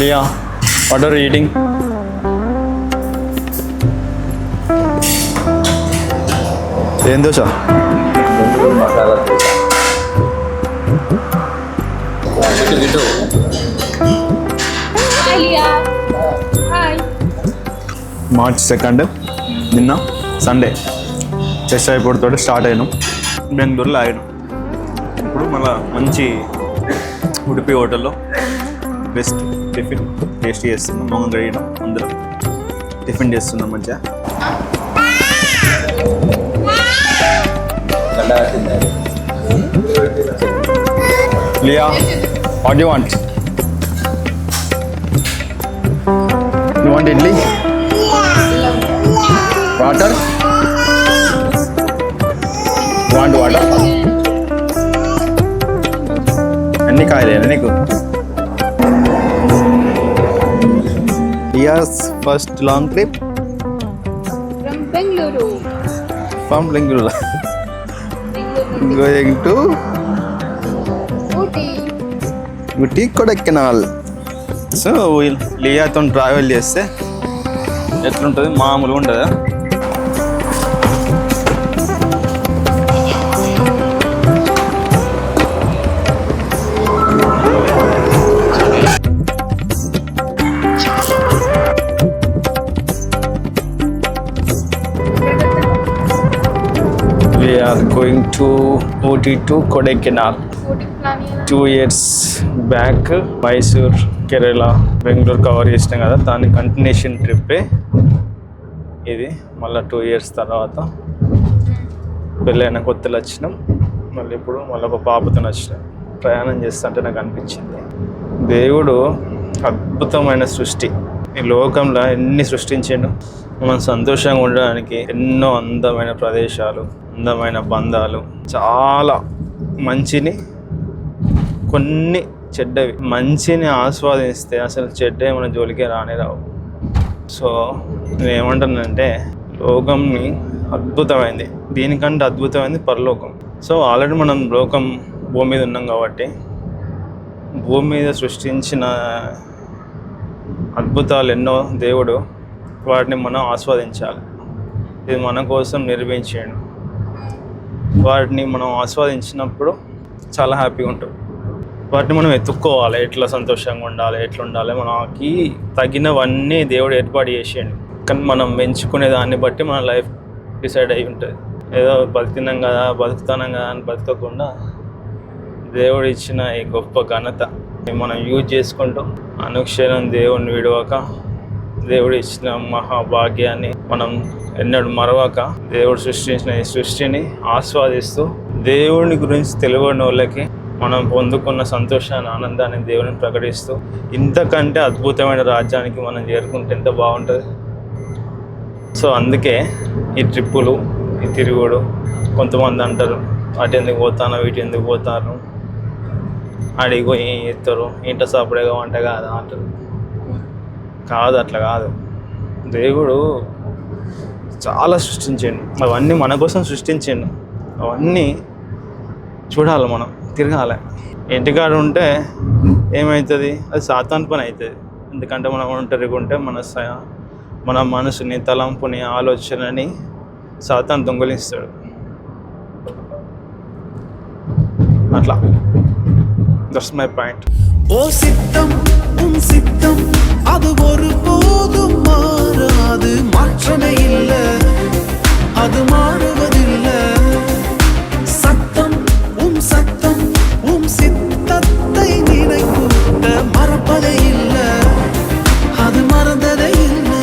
Leah, what are you eating? ఏం దోశ? మసాలా దోశ. ఇటు March 2 నిన్న సండే చెస్ అయిపోతూ స్టార్ట్ అయ్యాను. బెంగళూరులో ఆగాను. ఇప్పుడు మళ్ళీ మంచి ఉడిపి హోటల్లో బెస్ట్ టిఫిన్ టేస్ట్ చేస్తున్నాం. మొహం కడిగినాం, అందరం టిఫిన్ చేస్తున్నాం మంచిగా. Liya, what you want? You want idli? Water? Want water? అన్ని కాయలేనా నీకు? Lia's first long trip from Bengaluru. From Bengaluru. Going to Ooty Kodaikanal. So లియాతో ట్రావెల్ చేస్తే ఎట్లుంటుంది? మామూలుగా ఉంటుందా? We are going to Ooty to Kodaikanal. 2 years back Mysore, Kerala, Bengaluru cover చేసినాం కదా, దాని కంటిన్యూషన్ ట్రిప్పే ఇది. మళ్ళీ 2 years తర్వాత పెళ్ళైన కొత్తలు వచ్చినాం. మళ్ళీ ఇప్పుడు మళ్ళీ ఒక పాపతో వచ్చినాం. ప్రయాణం చేస్తుంటే నాకు అనిపించింది, దేవుడు అద్భుతమైన సృష్టి. ఈ లోకంలో ఎన్ని సృష్టించాడు. మనం సంతోషంగా ఉండడానికి ఎన్నో అందమైన ప్రదేశాలు, అందమైన బంధాలు, చాలా మంచిని, కొన్ని చెడ్డవి. మంచిని ఆస్వాదిస్తే అసలు చెడ్డవి మన జోలికే రావు. సో నేను ఏమంటానంటే, లోకంని అద్భుతమైంది, దీనికంటే అద్భుతమైంది పరలోకం. సో ఆల్రెడీ మనం లోకం భూమి మీద ఉన్నాం కాబట్టి, భూమి మీద సృష్టించిన అద్భుతాలు ఎన్నో దేవుడు, వాటిని మనం ఆస్వాదించాలి. ఇది మన కోసం నిర్మించాడు. వాటిని మనం ఆస్వాదించినప్పుడు చాలా హ్యాపీగా ఉంటుంది. వాటిని మనం ఎత్తుక్కోవాలి, ఎట్లా సంతోషంగా ఉండాలి, ఎట్లా ఉండాలి, మనకి తగినవన్నీ దేవుడు ఏర్పాటు చేసేయండి. కానీ మనం ఎంచుకునే దాన్ని బట్టి మన లైఫ్ డిసైడ్ అయి ఉంటుంది. ఏదో బతుకుతున్నాం కదా, బతుకుతున్నాం కదా అని బతకకుండా, దేవుడు ఇచ్చిన ఈ గొప్ప ఘనత మనం యూజ్ చేసుకుంటూ అనుక్షణం దేవుడిని విడవక, దేవుడు ఇచ్చిన మహాభాగ్యాన్ని మనం ఎన్నడూ మరవక, దేవుడు సృష్టించిన ఈ సృష్టిని ఆస్వాదిస్తూ, దేవుని గురించి తెలియని వాళ్ళకి మనం పొందుకున్న సంతోషాన్ని, ఆనందాన్ని దేవుని ప్రకటిస్తూ, ఇంతకంటే అద్భుతమైన రాజ్యానికి మనం చేరుకుంటే ఎంత బాగుంటుంది. సో అందుకే ఈ ట్రిప్పులు, ఈ తిరుగుడు. కొంతమంది అంటారు, అటు ఎందుకు పోతాను, వీటి ఎందుకు పోతారు, అడిగి పోయి ఏం చేస్తారు, ఇంట సపరేగా వంట కాదా అంటారు. కాదు, అట్లా కాదు. దేవుడు చాలా సృష్టించాడు, అవన్నీ మన కోసం సృష్టించాడు. అవన్నీ చూడాలి, మనం తిరగాలి. ఇంటికాడ ఉంటే ఏమవుతుంది? అది సాతాను పని అవుతుంది. ఎందుకంటే మనం ఒంటరిగా ఉంటే మన మనసుని, తలంపుని, ఆలోచనని సాతాను దొంగలిస్తాడు. అట్లా, దట్స్ మై పాయింట్. ஓ சித்தம் உன் சித்தம் அது ஒருபோதும் மாறாது, மாற்றமே இல்லை, அது மாறுவதில்லை. சத்தம் உன் சத்தம் உன் சித்தத்தை நினைக்கூட்ட மறப்பதே இல்லை, அது மறந்ததே இல்லை.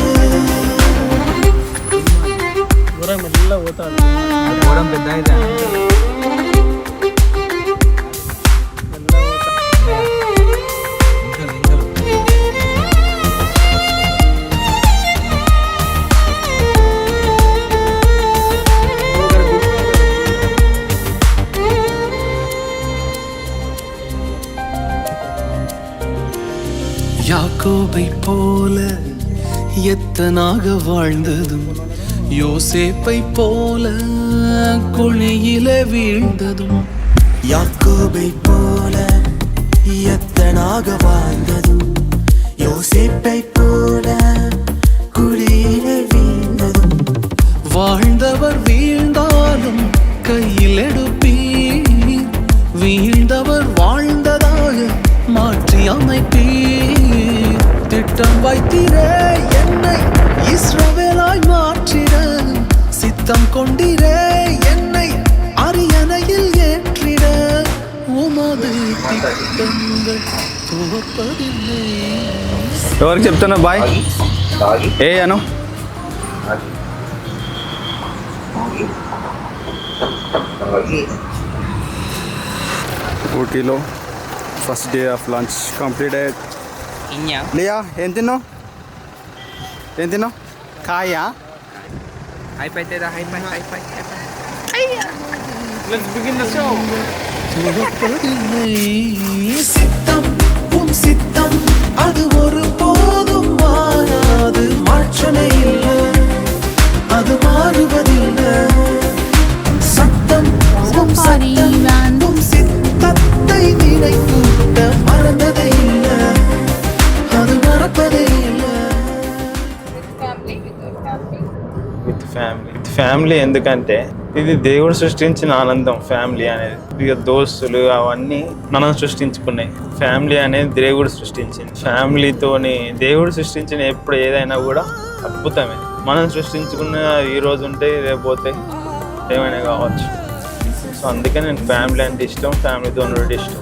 ఘోరం పెద్ద అయితే யாக்கோபை போல எத்தனாக வாழ்ந்ததும், யோசேப்பை போல குழியில வீழ்ந்ததும். யாக்கோபை போல எத்தனாக வாழ்ந்ததும், யோசேப்பை போல குழியிலே வீழ்ந்ததும் வாழ்ந்தவர் வீழ்ந்தாலும் கையில் எடுப்பீர், வீழ்ந்தவர் வாழ்ந்ததாக மாற்றி அமைப்பீர். திட்டம் வைத்தீரே என்னை இஸ்ரவேலாய் மாற்றிட, சித்தம் கொண்டீரே என்னை அரியணையில் ஏற்றிட. உமது திட்டங்கள் தோற்பதில்லை. ఎవరికి చెప్తున్నా బాయ్ తాగి ఏ అను తాగి ఊటీలో first day of lunch completed. Liya ఏం తిన్నావు? ఏం తిన్నావు? కాయా? தோற்பதில்லை. சித்தம் உம் சித்தம் அது ஒரு போதும் மாறாது, மாற்றமே இல்லை, அது மாறுவதில்லை. சத்தம் உம் சத்தம் உம் சித்தத்தை நினைக்கூட்ட மறந்ததே இல்லை, அது மறப்பதே இல்லை. Family, without family. With family ఎందుకంటే ఇది దేవుడు సృష్టించిన ఆనందం. ఫ్యామిలీ అనేది ఇక దోస్తులు అవన్నీ మనం సృష్టించుకున్నాయి. ఫ్యామిలీ అనేది దేవుడు సృష్టించింది. ఫ్యామిలీతోని దేవుడు సృష్టించిన ఎప్పుడు ఏదైనా కూడా అద్భుతమే. మనం సృష్టించుకున్న ఈ రోజు ఉంటే రేపు పోతే ఏమైనా కావచ్చు. సో అందుకే నేను ఫ్యామిలీ అంటే ఇష్టం, ఫ్యామిలీతో ఉండడం ఇష్టం.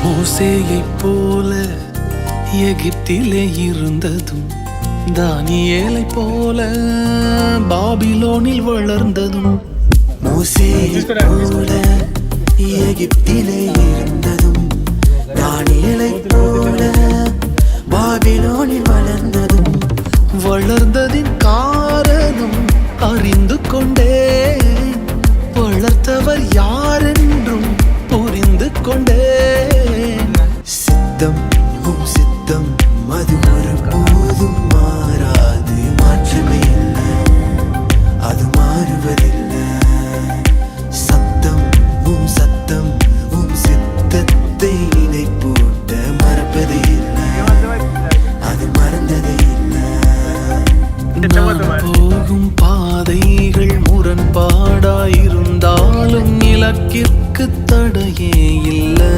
மோசேயைப் போல எகிப்திலே இருந்ததும், தானியேலைப் போல பாபிலோனில் வளர்ந்ததும், மோசேயைப் போல எகிப்திலே இருந்ததும், தானியேலைப் போல பாபிலோனில் வளர்ந்ததும், வளர்ந்ததின் காரணம் அறிந்து கொண்டேன், வளர்த்தவர் யாரென்றும் புரிந்து கொண்டேன். சித்தம் உம் சித்தம் அது ஒரு போதும் மாறாது, மாற்றமே இல்லை, அது மாறுவதில்லை. சத்தம் உம் சித்தத்தை நினைப்பூட்ட மறப்பதே இல்லை, அது மறந்ததே இல்லை. நான் போகும் பாதைகள் முரண்பாடாயிருந்தாலும் இலக்கிற்கு தடையே இல்லை.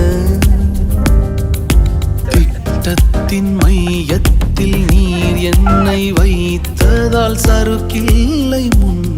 திட்டத்தின் மையத்தில் நீர் என்னை வைத்ததால் சறுக்கில்லை முன்